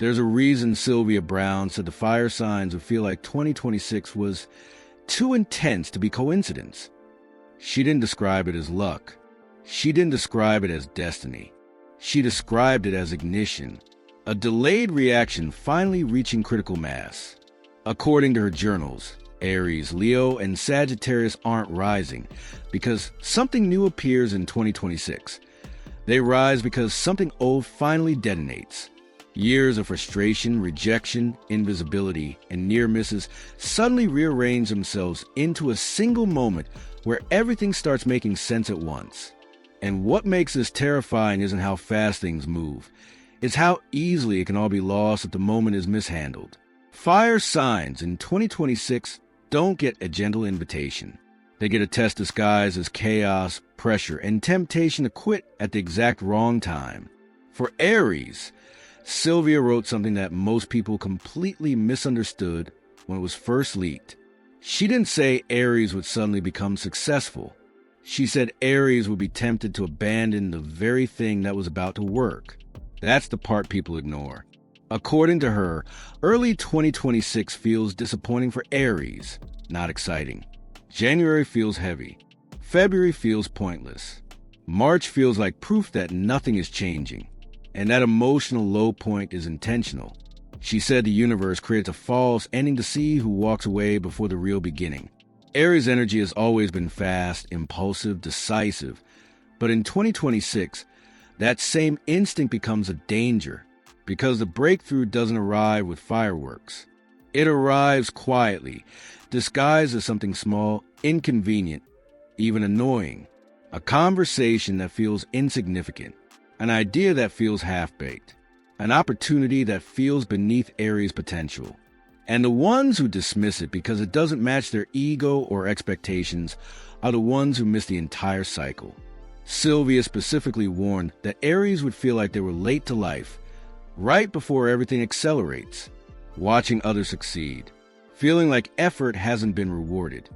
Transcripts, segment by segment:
There's a reason Sylvia Brown said the fire signs would feel like 2026 was too intense to be coincidence. She didn't describe it as luck. She didn't describe it as destiny. She described it as ignition, a delayed reaction finally reaching critical mass. According to her journals, Aries, Leo, and Sagittarius aren't rising because something new appears in 2026. They rise because something old finally detonates. Years of frustration, rejection, invisibility, and near misses suddenly rearrange themselves into a single moment where everything starts making sense at once. And what makes this terrifying isn't how fast things move. It's how easily it can all be lost if the moment is mishandled. Fire signs in 2026 don't get a gentle invitation. They get a test disguised as chaos, pressure, and temptation to quit at the exact wrong time. For Aries, Sylvia wrote something that most people completely misunderstood when it was first leaked. She didn't say Aries would suddenly become successful. She said Aries would be tempted to abandon the very thing that was about to work. That's the part people ignore. According to her, early 2026 feels disappointing for Aries, not exciting. January feels heavy. February feels pointless. March feels like proof that nothing is changing. And that emotional low point is intentional. She said the universe creates a false ending to see who walks away before the real beginning. Aries' energy has always been fast, impulsive, decisive. But in 2026, that same instinct becomes a danger because the breakthrough doesn't arrive with fireworks. It arrives quietly, disguised as something small, inconvenient, even annoying. A conversation that feels insignificant. An idea that feels half-baked. An opportunity that feels beneath Aries' potential. And the ones who dismiss it because it doesn't match their ego or expectations are the ones who miss the entire cycle. Sylvia specifically warned that Aries would feel like they were late to life, right before everything accelerates, watching others succeed, feeling like effort hasn't been rewarded,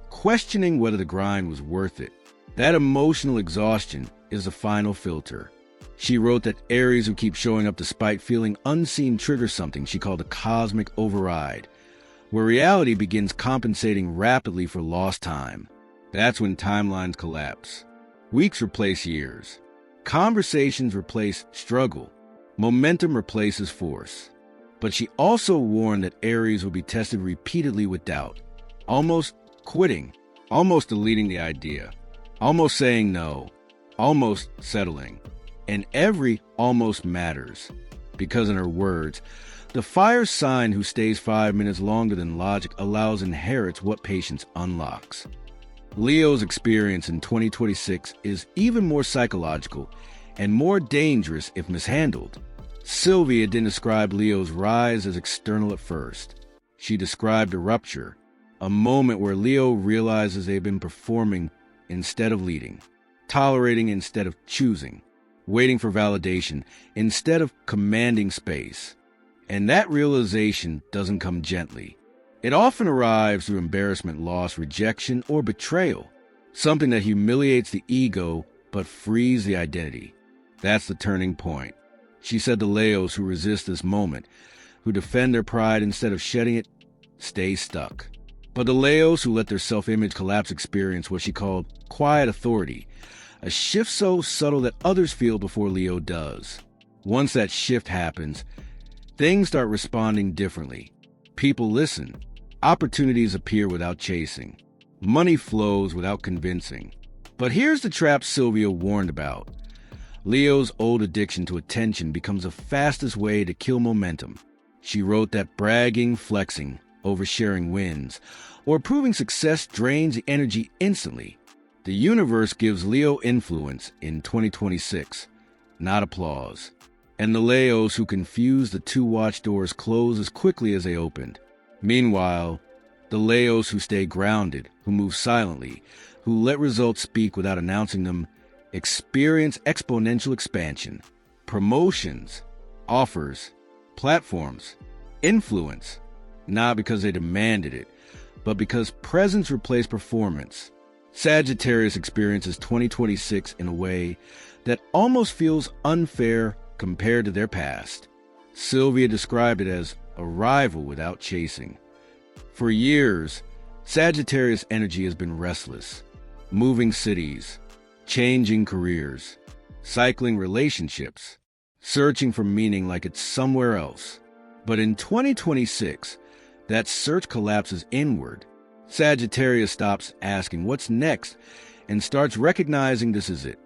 questioning whether the grind was worth it. That emotional exhaustion is the final filter. She wrote that Aries who keep showing up despite feeling unseen triggers something she called a cosmic override, where reality begins compensating rapidly for lost time. That's when timelines collapse. Weeks replace years. Conversations replace struggle. Momentum replaces force. But she also warned that Aries would be tested repeatedly with doubt, almost quitting, almost deleting the idea, almost saying no, almost settling. And every almost matters, because in her words, the fire sign who stays 5 minutes longer than logic inherits what patience unlocks. Leo's experience in 2026 is even more psychological and more dangerous if mishandled. Sylvia didn't describe Leo's rise as external at first. She described a rupture, a moment where Leo realizes they've been performing instead of leading, tolerating instead of choosing, waiting for validation instead of commanding space. And that realization doesn't come gently. It often arrives through embarrassment, loss, rejection, or betrayal, something that humiliates the ego but frees the identity. That's the turning point. She said the Leos who resist this moment, who defend their pride instead of shedding it, stay stuck. But the Leos who let their self-image collapse experience what she called quiet authority, a shift so subtle that others feel before Leo does. Once that shift happens, things start responding differently. People listen. Opportunities appear without chasing. Money flows without convincing. But here's the trap Sylvia warned about. Leo's old addiction to attention becomes the fastest way to kill momentum. She wrote that bragging, flexing, oversharing wins, or proving success drains the energy instantly. The universe gives Leo influence in 2026, not applause. And the Leos who confuse the two watch doors close as quickly as they opened. Meanwhile, the Leos who stay grounded, who move silently, who let results speak without announcing them, experience exponential expansion, promotions, offers, platforms, influence, not because they demanded it, but because presence replaced performance. Sagittarius experiences 2026 in a way that almost feels unfair compared to their past. Sylvia described it as arrival without chasing. For years, Sagittarius energy has been restless, moving cities, changing careers, cycling relationships, searching for meaning like it's somewhere else. But in 2026, that search collapses inward. Sagittarius stops asking what's next and starts recognizing this is it.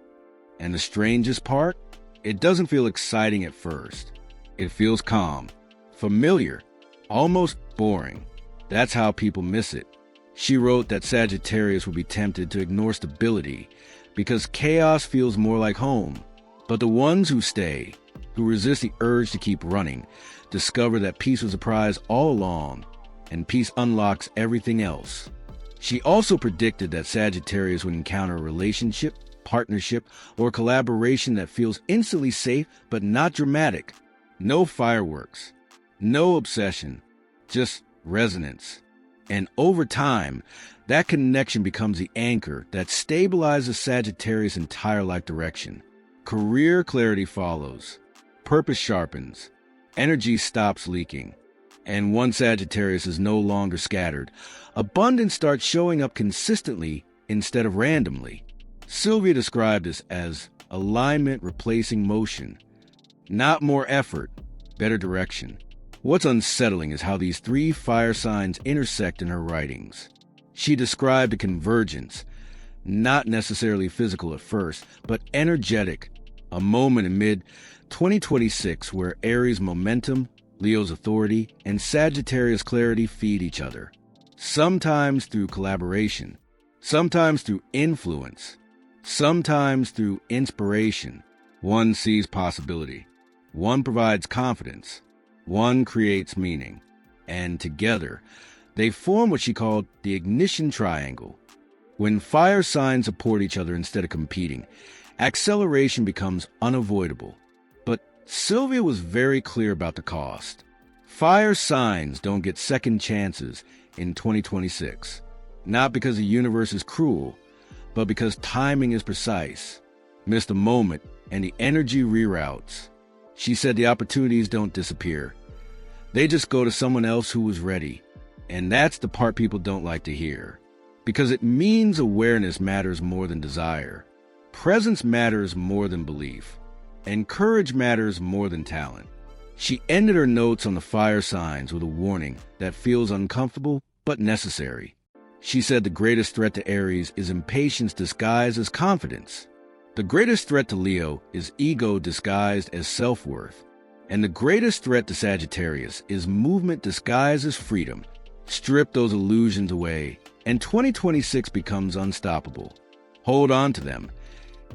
And the strangest part? It doesn't feel exciting at first. It feels calm, familiar, almost boring. That's how people miss it. She wrote that Sagittarius would be tempted to ignore stability because chaos feels more like home. But the ones who stay, who resist the urge to keep running, discover that peace was a prize all along, and peace unlocks everything else. She also predicted that Sagittarius would encounter a relationship, partnership, or collaboration that feels instantly safe but not dramatic. No fireworks, no obsession, just resonance. And over time, that connection becomes the anchor that stabilizes Sagittarius' entire life direction. Career clarity follows, purpose sharpens, energy stops leaking. And once Sagittarius is no longer scattered, abundance starts showing up consistently instead of randomly. Sylvia described this as alignment replacing motion. Not more effort, better direction. What's unsettling is how these three fire signs intersect in her writings. She described a convergence, not necessarily physical at first, but energetic, a moment in mid-2026 where Aries' momentum, Leo's authority, and Sagittarius' clarity feed each other. Sometimes through collaboration, sometimes through influence, sometimes through inspiration. One sees possibility, one provides confidence, one creates meaning, and together, they form what she called the ignition triangle. When fire signs support each other instead of competing, acceleration becomes unavoidable. But Sylvia was very clear about the cost. Fire signs don't get second chances in 2026, not because the universe is cruel, but because timing is precise. Miss the moment, and the energy reroutes. She said the opportunities don't disappear. They just go to someone else who was ready. And that's the part people don't like to hear. Because it means awareness matters more than desire. Presence matters more than belief. And courage matters more than talent. She ended her notes on the fire signs with a warning that feels uncomfortable but necessary. She said the greatest threat to Aries is impatience disguised as confidence. The greatest threat to Leo is ego disguised as self-worth. And the greatest threat to Sagittarius is movement disguised as freedom. Strip those illusions away, and 2026 becomes unstoppable. Hold on to them,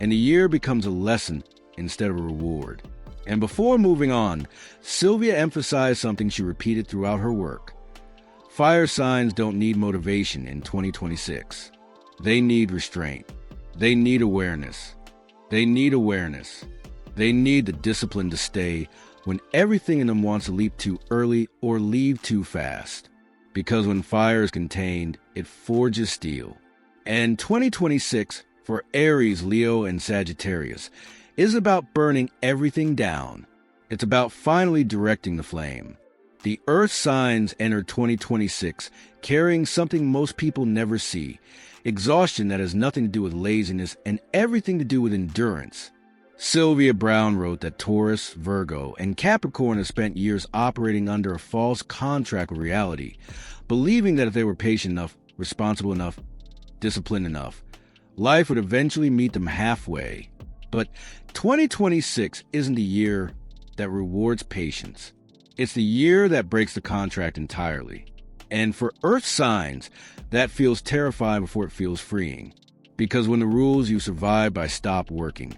and the year becomes a lesson instead of a reward. And before moving on, Sylvia emphasized something she repeated throughout her work. Fire signs don't need motivation in 2026. They need restraint. They need awareness. They need awareness. They need the discipline to stay when everything in them wants to leap too early or leave too fast. Because when fire is contained, it forges steel. And 2026, for Aries, Leo, and Sagittarius, is about burning everything down. It's about finally directing the flame. The Earth signs enter 2026 carrying something most people never see, exhaustion that has nothing to do with laziness and everything to do with endurance. Sylvia Brown wrote that Taurus, Virgo, and Capricorn have spent years operating under a false contract with reality, believing that if they were patient enough, responsible enough, disciplined enough, life would eventually meet them halfway. But 2026 isn't the year that rewards patience. It's the year that breaks the contract entirely. And for Earth signs, that feels terrifying before it feels freeing. Because when the rules you survive by stop working,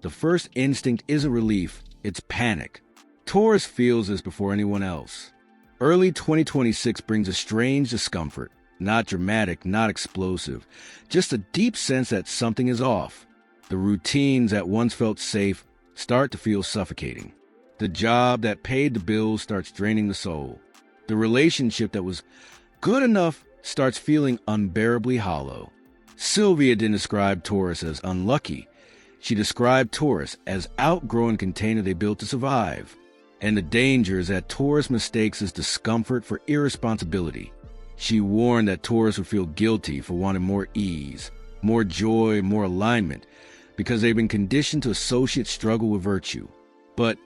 the first instinct isn't relief, it's panic. Taurus feels this before anyone else. Early 2026 brings a strange discomfort, not dramatic, not explosive, just a deep sense that something is off. The routines that once felt safe start to feel suffocating. The job that paid the bills starts draining the soul. The relationship that was good enough starts feeling unbearably hollow. Sylvia didn't describe Taurus as unlucky. She described Taurus as outgrowing container they built to survive. And the danger is that Taurus mistakes his discomfort for irresponsibility. She warned that Taurus would feel guilty for wanting more ease, more joy, more alignment, because they've been conditioned to associate struggle with virtue. But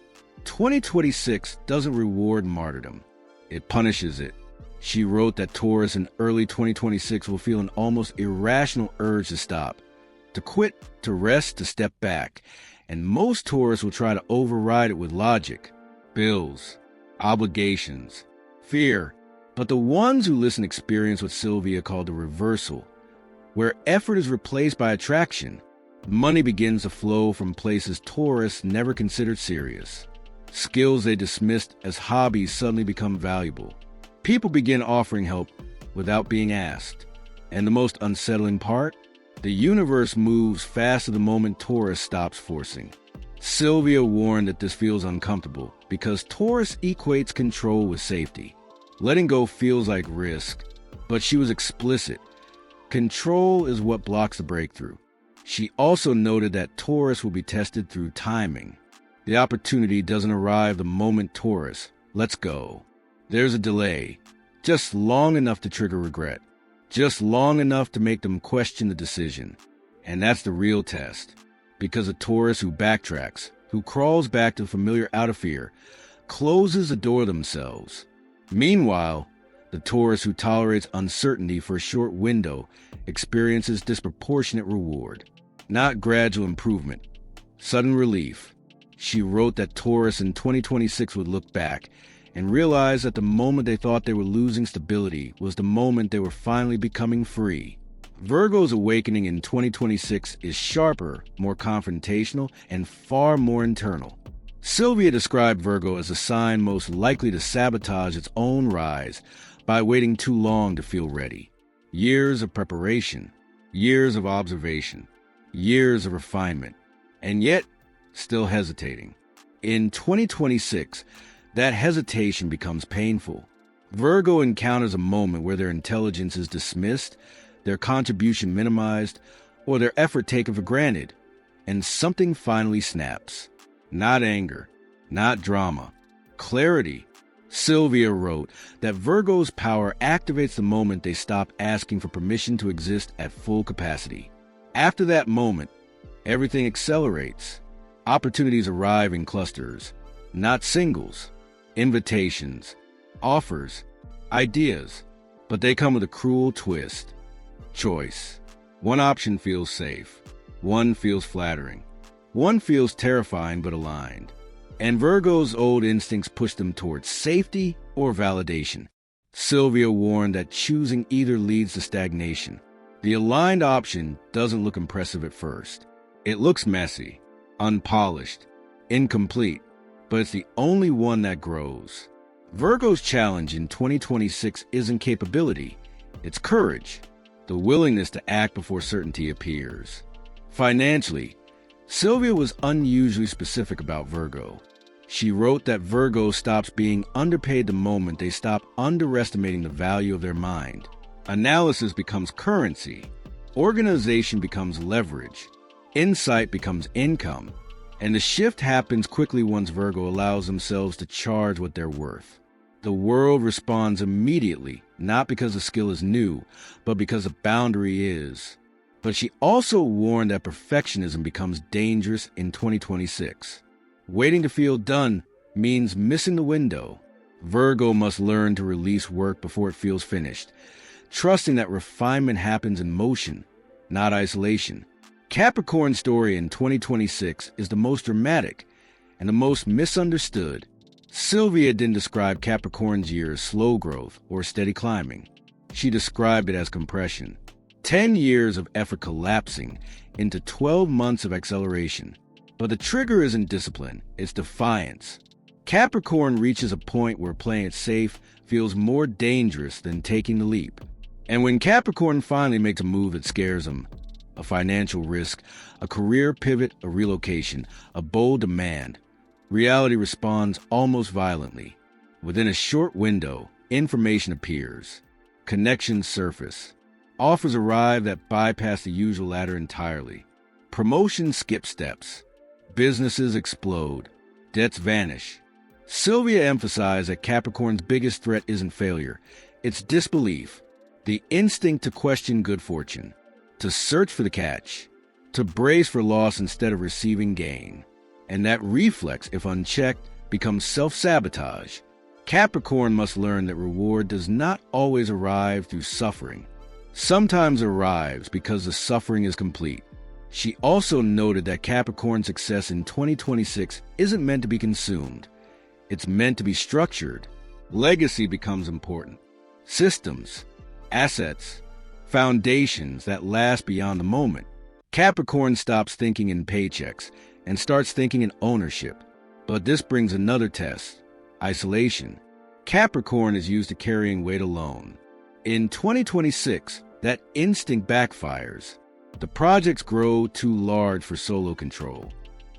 2026 doesn't reward martyrdom. It punishes it. She wrote that Taurus in early 2026 will feel an almost irrational urge to stop, to quit, to rest, to step back. And most Taurus will try to override it with logic, bills, obligations, fear. But the ones who listen experience what Sylvia called the reversal, where effort is replaced by attraction. Money begins to flow from places Taurus never considered serious. Skills they dismissed as hobbies suddenly become valuable. People begin offering help without being asked. And the most unsettling part? The universe moves faster the moment Taurus stops forcing. Sylvia warned that this feels uncomfortable because Taurus equates control with safety. Letting go feels like risk, but she was explicit. Control is what blocks the breakthrough. She also noted that Taurus will be tested through timing. The opportunity doesn't arrive the moment Taurus lets go. There's a delay, just long enough to trigger regret, just long enough to make them question the decision. And that's the real test, because a Taurus who backtracks, who crawls back to familiar out of fear, closes the door themselves. Meanwhile, the Taurus who tolerates uncertainty for a short window experiences disproportionate reward, not gradual improvement, sudden relief. She wrote that Taurus in 2026 would look back and realize that the moment they thought they were losing stability was the moment they were finally becoming free. Virgo's awakening in 2026 is sharper, more confrontational, and far more internal. Sylvia described Virgo as a sign most likely to sabotage its own rise by waiting too long to feel ready. Years of preparation, years of observation, years of refinement, and yet still hesitating. In 2026, that hesitation becomes painful. Virgo encounters a moment where their intelligence is dismissed, their contribution minimized, or their effort taken for granted, and something finally snaps. Not anger, not drama, clarity. Sylvia wrote that Virgo's power activates the moment they stop asking for permission to exist at full capacity. After that moment, everything accelerates. Opportunities arrive in clusters, not singles, invitations, offers, ideas, but they come with a cruel twist. Choice. One option feels safe, one feels flattering, one feels terrifying but aligned. And Virgo's old instincts push them towards safety or validation. Sylvia warned that choosing either leads to stagnation. The aligned option doesn't look impressive at first. It looks messy, unpolished, incomplete, but it's the only one that grows. Virgo's challenge in 2026 isn't capability, it's courage, the willingness to act before certainty appears. Financially, Sylvia was unusually specific about Virgo. She wrote that Virgo stops being underpaid the moment they stop underestimating the value of their mind. Analysis becomes currency, organization becomes leverage, insight becomes income, and the shift happens quickly once Virgo allows themselves to charge what they're worth. The world responds immediately, not because the skill is new, but because the boundary is. But she also warned that perfectionism becomes dangerous in 2026. Waiting to feel done means missing the window. Virgo must learn to release work before it feels finished, trusting that refinement happens in motion, not isolation. Capricorn's story in 2026 is the most dramatic and the most misunderstood. Sylvia didn't describe Capricorn's year as slow growth or steady climbing. She described it as compression. 10 years of effort collapsing into 12 months of acceleration. But the trigger isn't discipline, it's defiance. Capricorn reaches a point where playing it safe feels more dangerous than taking the leap. And when Capricorn finally makes a move that scares him, a financial risk, a career pivot, a relocation, a bold demand, reality responds almost violently. Within a short window, information appears. Connections surface. Offers arrive that bypass the usual ladder entirely. Promotions skip steps. Businesses explode. Debts vanish. Sylvia emphasized that Capricorn's biggest threat isn't failure, it's disbelief, the instinct to question good fortune, to search for the catch, to brace for loss instead of receiving gain. And that reflex, if unchecked, becomes self-sabotage. Capricorn must learn that reward does not always arrive through suffering. Sometimes it arrives because the suffering is complete. She also noted that Capricorn's success in 2026 isn't meant to be consumed. It's meant to be structured. Legacy becomes important. Systems, assets, foundations that last beyond the moment. Capricorn stops thinking in paychecks and starts thinking in ownership. But this brings another test: isolation. Capricorn is used to carrying weight alone. In 2026, that instinct backfires. The projects grow too large for solo control.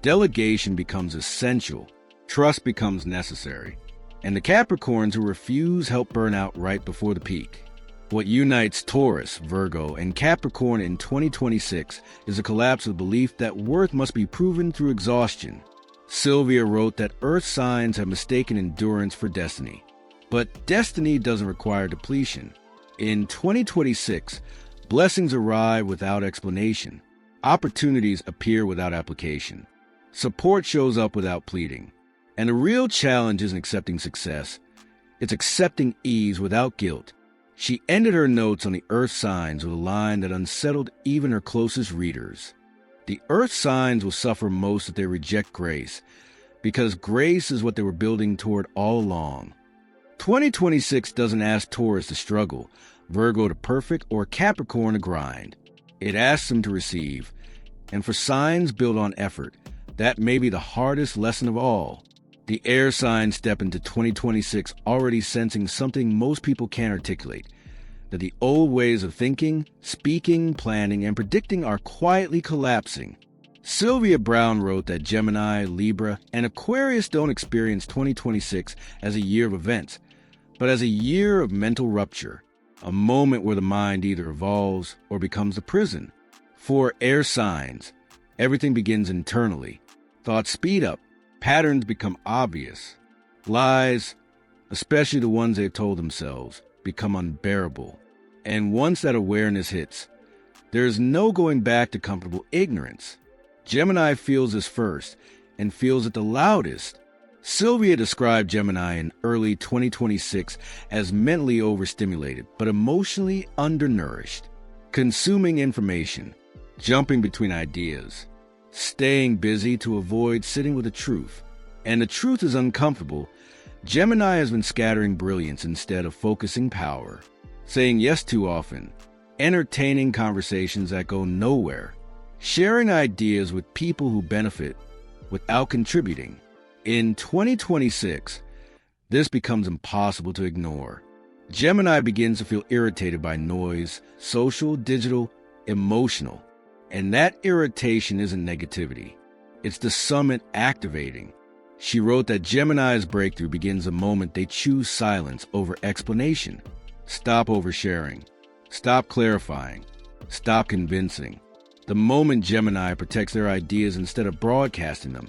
Delegation becomes essential. Trust becomes necessary. And the Capricorns who refuse help burn out right before the peak. What unites Taurus, Virgo, and Capricorn in 2026 is a collapse of belief that worth must be proven through exhaustion. Sylvia wrote that Earth signs have mistaken endurance for destiny. But destiny doesn't require depletion. In 2026, blessings arrive without explanation. Opportunities appear without application. Support shows up without pleading. And the real challenge isn't accepting success. It's accepting ease without guilt. She ended her notes on the Earth signs with a line that unsettled even her closest readers. The Earth signs will suffer most if they reject grace, because grace is what they were building toward all along. 2026 doesn't ask Taurus to struggle, Virgo to perfect, or Capricorn to grind. It asks them to receive. And for signs built on effort, that may be the hardest lesson of all. The air signs step into 2026 already sensing something most people can't articulate: that the old ways of thinking, speaking, planning, and predicting are quietly collapsing. Sylvia Brown wrote that Gemini, Libra, and Aquarius don't experience 2026 as a year of events, but as a year of mental rupture, a moment where the mind either evolves or becomes a prison. For air signs, everything begins internally. Thoughts speed up. Patterns become obvious. Lies, especially the ones they've told themselves, become unbearable. And once that awareness hits, there is no going back to comfortable ignorance. Gemini feels this first and feels it the loudest. Sylvia described Gemini in early 2026 as mentally overstimulated but emotionally undernourished, consuming information, jumping between ideas, staying busy to avoid sitting with the truth. And the truth is uncomfortable. Gemini has been scattering brilliance instead of focusing power, saying yes too often, entertaining conversations that go nowhere, sharing ideas with people who benefit without contributing. In 2026, this becomes impossible to ignore. Gemini begins to feel irritated by noise, social, digital, emotional. And that irritation isn't negativity. It's the summit activating. She wrote that Gemini's breakthrough begins the moment they choose silence over explanation. Stop oversharing. Stop clarifying. Stop convincing. The moment Gemini protects their ideas instead of broadcasting them,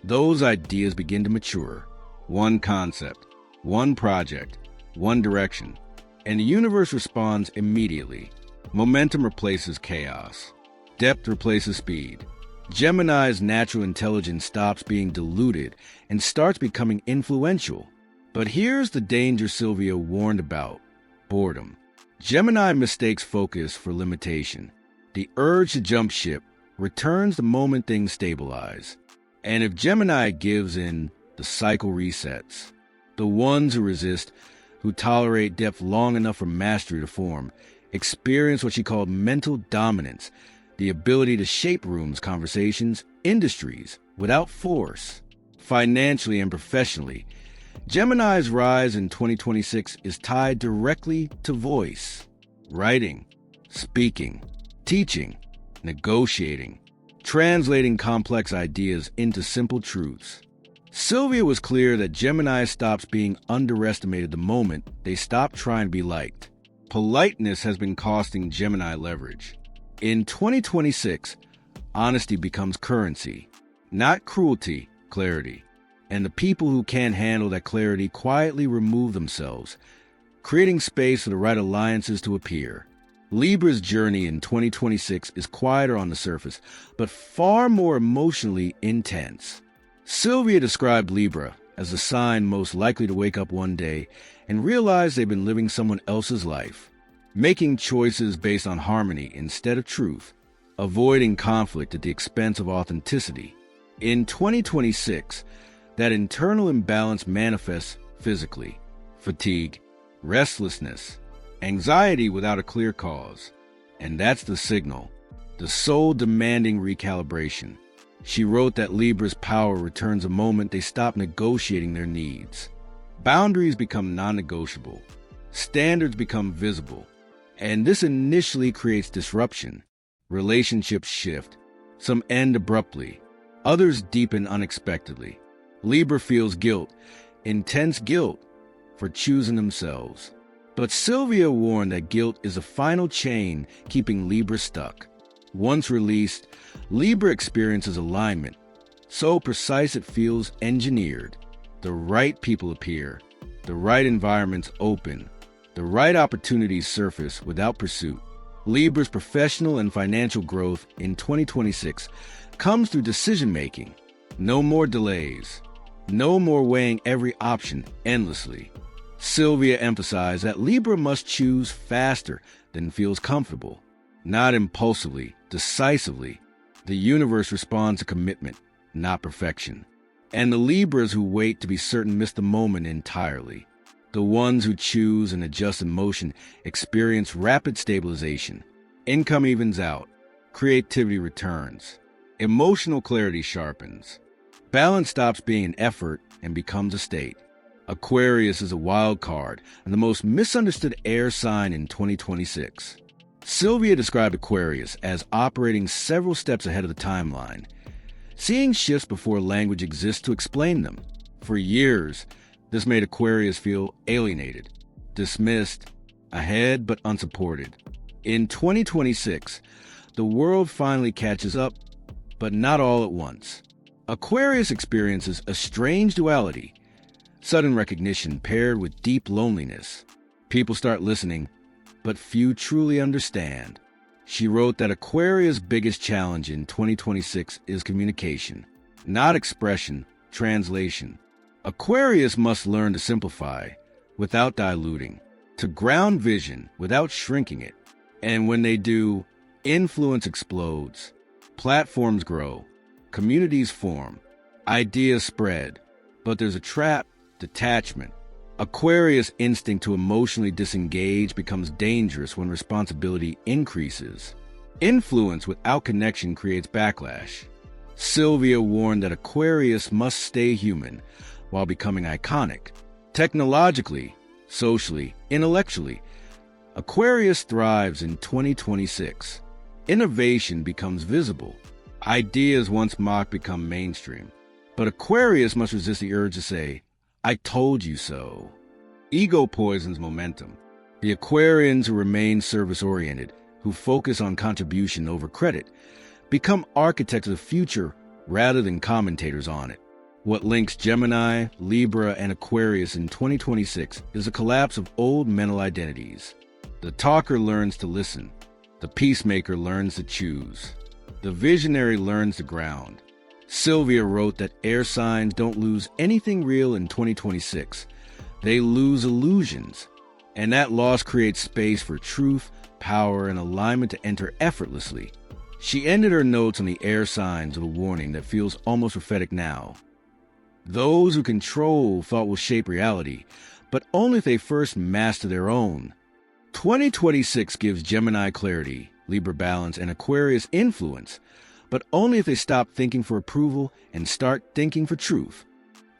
those ideas begin to mature. One concept, one project, one direction. And the universe responds immediately. Momentum replaces chaos. Depth replaces speed. Gemini's natural intelligence stops being diluted and starts becoming influential. But here's the danger Sylvia warned about: boredom. Gemini mistakes focus for limitation. The urge to jump ship returns the moment things stabilize. And if Gemini gives in, the cycle resets. The ones who resist, who tolerate depth long enough for mastery to form, experience what she called mental dominance, the ability to shape rooms, conversations, industries without force. Financially and professionally, Gemini's rise in 2026 is tied directly to voice, writing, speaking, teaching, negotiating, translating complex ideas into simple truths. Sylvia was clear that Gemini stops being underestimated the moment they stop trying to be liked. Politeness has been costing Gemini leverage. In 2026, honesty becomes currency. Not cruelty, clarity. And the people who can't handle that clarity quietly remove themselves, creating space for the right alliances to appear. Libra's journey in 2026 is quieter on the surface, but far more emotionally intense. Sylvia described Libra as the sign most likely to wake up one day and realize they've been living someone else's life, making choices based on harmony instead of truth, avoiding conflict at the expense of authenticity. In 2026, that internal imbalance manifests physically: fatigue, restlessness, anxiety without a clear cause. And that's the signal, the soul demanding recalibration. She wrote that Libra's power returns the moment they stop negotiating their needs. Boundaries become non-negotiable. Standards become visible. And this initially creates disruption. Relationships shift. Some end abruptly. Others deepen unexpectedly. Libra feels guilt, intense guilt, for choosing themselves. But Sylvia warned that guilt is a final chain keeping Libra stuck. Once released, Libra experiences alignment, so precise it feels engineered. The right people appear, the right environments open, the right opportunities surface without pursuit. Libra's professional and financial growth in 2026 comes through decision-making. No more delays. No more weighing every option endlessly. Sylvia emphasized that Libra must choose faster than feels comfortable, not impulsively, decisively. The universe responds to commitment, not perfection. And the Libras who wait to be certain miss the moment entirely. The ones who choose and adjust in motion experience rapid stabilization. Income evens out. Creativity returns. Emotional clarity sharpens. Balance stops being an effort and becomes a state. Aquarius is a wild card and the most misunderstood air sign in 2026. Sylvia described Aquarius as operating several steps ahead of the timeline, seeing shifts before language exists to explain them. For years, this made Aquarius feel alienated, dismissed, ahead but unsupported. In 2026, the world finally catches up, but not all at once. Aquarius experiences a strange duality, sudden recognition paired with deep loneliness. People start listening, but few truly understand. She wrote that Aquarius' biggest challenge in 2026 is communication, not expression, translation. Aquarius must learn to simplify without diluting, to ground vision without shrinking it. And when they do, influence explodes, platforms grow, communities form, ideas spread. But there's a trap: detachment. Aquarius' instinct to emotionally disengage becomes dangerous when responsibility increases. Influence without connection creates backlash. Sylvia warned that Aquarius must stay human while becoming iconic. Technologically, socially, intellectually, Aquarius thrives in 2026. Innovation becomes visible. Ideas once mocked become mainstream. But Aquarius must resist the urge to say, "I told you so." Ego poisons momentum. The Aquarians who remain service-oriented, who focus on contribution over credit, become architects of the future rather than commentators on it. What links Gemini, Libra, and Aquarius in 2026 is a collapse of old mental identities. The talker learns to listen. The peacemaker learns to choose. The visionary learns to ground. Sylvia wrote that air signs don't lose anything real in 2026. They lose illusions. And that loss creates space for truth, power, and alignment to enter effortlessly. She ended her notes on the air signs with a warning that feels almost prophetic now. Those who control thought will shape reality, but only if they first master their own. 2026 gives Gemini clarity, Libra balance, and Aquarius influence, but only if they stop thinking for approval and start thinking for truth.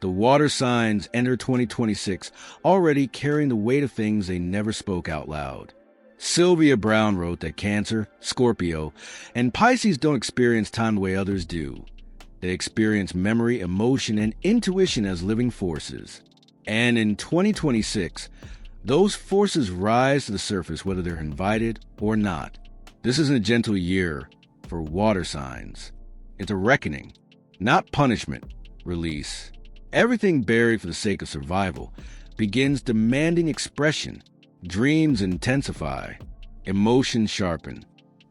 The water signs enter 2026 already carrying the weight of things they never spoke out loud. Sylvia Brown wrote that Cancer, Scorpio, and Pisces don't experience time the way others do. They experience memory, emotion, and intuition as living forces. And in 2026, those forces rise to the surface whether they're invited or not. This isn't a gentle year for water signs. It's a reckoning, not punishment, release. Everything buried for the sake of survival begins demanding expression. Dreams intensify, emotions sharpen,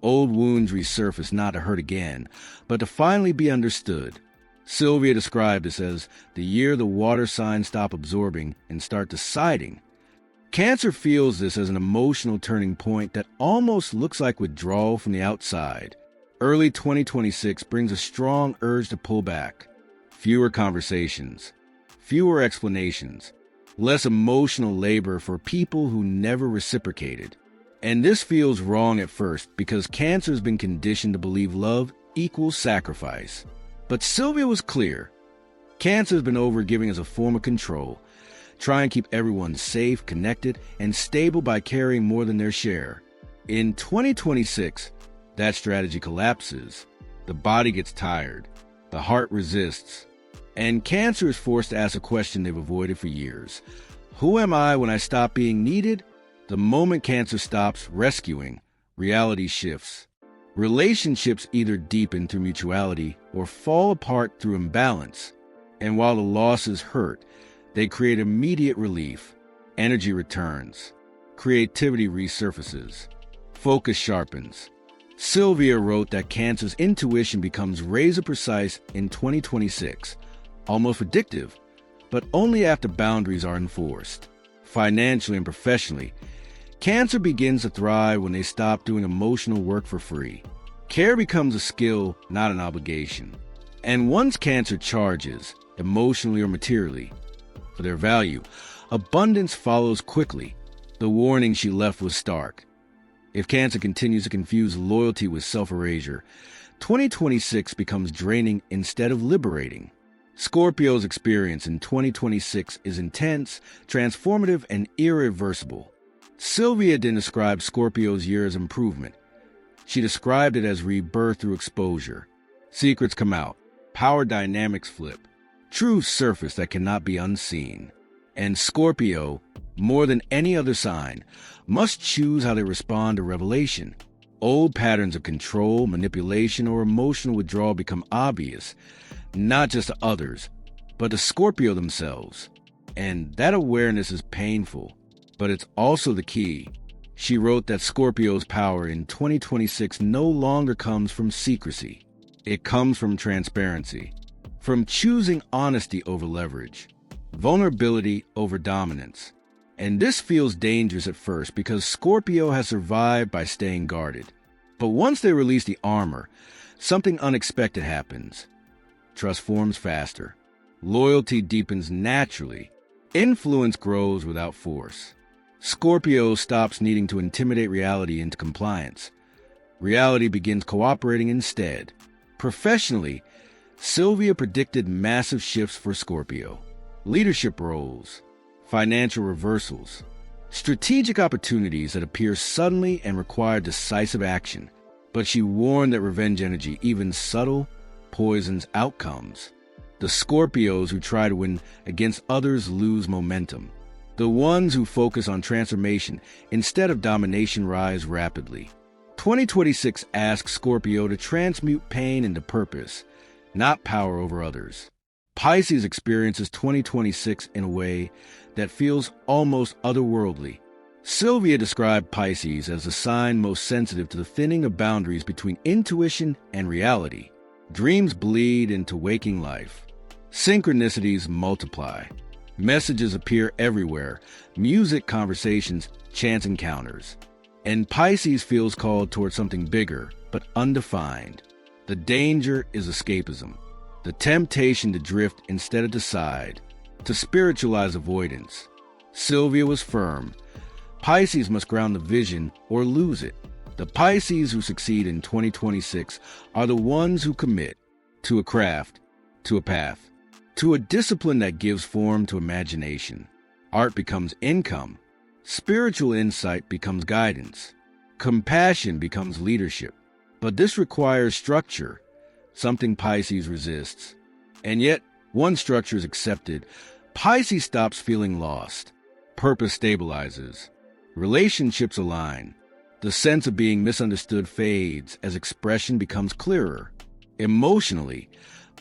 old wounds resurface not to hurt again, but to finally be understood. Sylvia described this as the year the water signs stop absorbing and start deciding. Cancer feels this as an emotional turning point that almost looks like withdrawal from the outside. Early 2026 brings a strong urge to pull back. Fewer conversations, fewer explanations, less emotional labor for people who never reciprocated. And this feels wrong at first because Cancer has been conditioned to believe love equals sacrifice. But Sylvia was clear. Cancer has been overgiving as a form of control, trying to keep everyone safe, connected, and stable by carrying more than their share. In 2026, that strategy collapses. The body gets tired, the heart resists, and Cancer is forced to ask a question they've avoided for years. Who am I when I stop being needed? The moment Cancer stops rescuing, reality shifts. Relationships either deepen through mutuality or fall apart through imbalance. And while the losses hurt, they create immediate relief. Energy returns. Creativity resurfaces. Focus sharpens. Sylvia wrote that Cancer's intuition becomes razor precise in 2026, almost addictive, but only after boundaries are enforced. Financially and professionally, Cancer begins to thrive when they stop doing emotional work for free. Care becomes a skill, not an obligation. And once Cancer charges, emotionally or materially, for their value, abundance follows quickly. The warning she left was stark. If Cancer continues to confuse loyalty with self-erasure, 2026 becomes draining instead of liberating. Scorpio's experience in 2026 is intense, transformative, and irreversible. Sylvia didn't describe Scorpio's year as improvement. She described it as rebirth through exposure. Secrets come out, power dynamics flip, truths surface that cannot be unseen. And Scorpio, more than any other sign, must choose how they respond to revelation. Old patterns of control, manipulation, or emotional withdrawal become obvious, not just to others, but to Scorpio themselves. And that awareness is painful, but it's also the key. She wrote that Scorpio's power in 2026 no longer comes from secrecy. It comes from transparency, from choosing honesty over leverage, vulnerability over dominance. And this feels dangerous at first because Scorpio has survived by staying guarded. But once they release the armor, something unexpected happens. Trust forms faster. Loyalty deepens naturally. Influence grows without force. Scorpio stops needing to intimidate reality into compliance. Reality begins cooperating instead. Professionally, Sylvia predicted massive shifts for Scorpio. Leadership roles, financial reversals, strategic opportunities that appear suddenly and require decisive action. But she warned that revenge energy, even subtle, poisons outcomes. The Scorpios who try to win against others lose momentum. The ones who focus on transformation instead of domination rise rapidly. 2026 asks Scorpio to transmute pain into purpose, not power over others. Pisces experiences 2026 in a way that feels almost otherworldly. Sylvia described Pisces as the sign most sensitive to the thinning of boundaries between intuition and reality. Dreams bleed into waking life. Synchronicities multiply. Messages appear everywhere. Music, conversations, chance encounters. And Pisces feels called toward something bigger, but undefined. The danger is escapism. The temptation to drift instead of decide. To spiritualize avoidance. Sylvia was firm. Pisces must ground the vision or lose it. The Pisces who succeed in 2026 are the ones who commit to a craft, to a path, to a discipline that gives form to imagination. Art becomes income. Spiritual insight becomes guidance. Compassion becomes leadership. But this requires structure, something Pisces resists. And yet, once structure is accepted, Pisces stops feeling lost. Purpose stabilizes. Relationships align. The sense of being misunderstood fades as expression becomes clearer. Emotionally,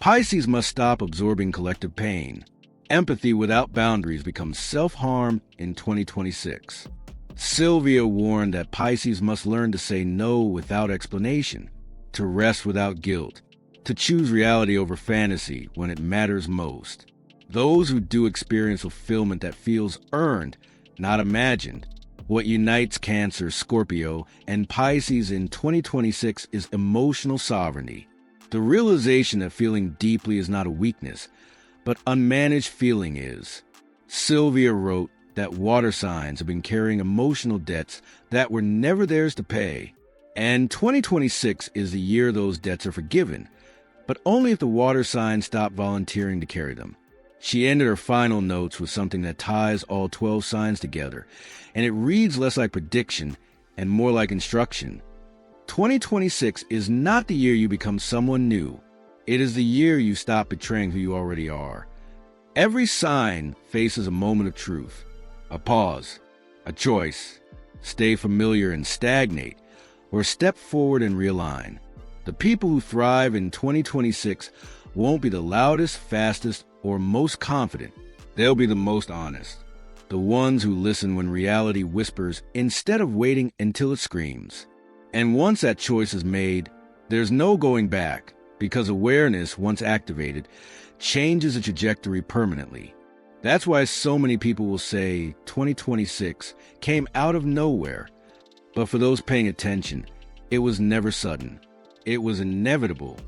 Pisces must stop absorbing collective pain. Empathy without boundaries becomes self-harm in 2026. Sylvia warned that Pisces must learn to say no without explanation, to rest without guilt, to choose reality over fantasy when it matters most. Those who do experience fulfillment that feels earned, not imagined. What unites Cancer, Scorpio, and Pisces in 2026 is emotional sovereignty. The realization that feeling deeply is not a weakness, but unmanaged feeling is. Sylvia wrote that water signs have been carrying emotional debts that were never theirs to pay. And 2026 is the year those debts are forgiven, but only if the water signs stop volunteering to carry them. She ended her final notes with something that ties all 12 signs together, and it reads less like prediction and more like instruction. 2026 is not the year you become someone new. It is the year you stop betraying who you already are. Every sign faces a moment of truth, a pause, a choice. Stay familiar and stagnate, or step forward and realign. The people who thrive in 2026 won't be the loudest, fastest, or most confident. They'll be the most honest. The ones who listen when reality whispers instead of waiting until it screams. And once that choice is made, there's no going back, because awareness, once activated, changes the trajectory permanently. That's why so many people will say 2026 came out of nowhere. But for those paying attention, it was never sudden. It was inevitable.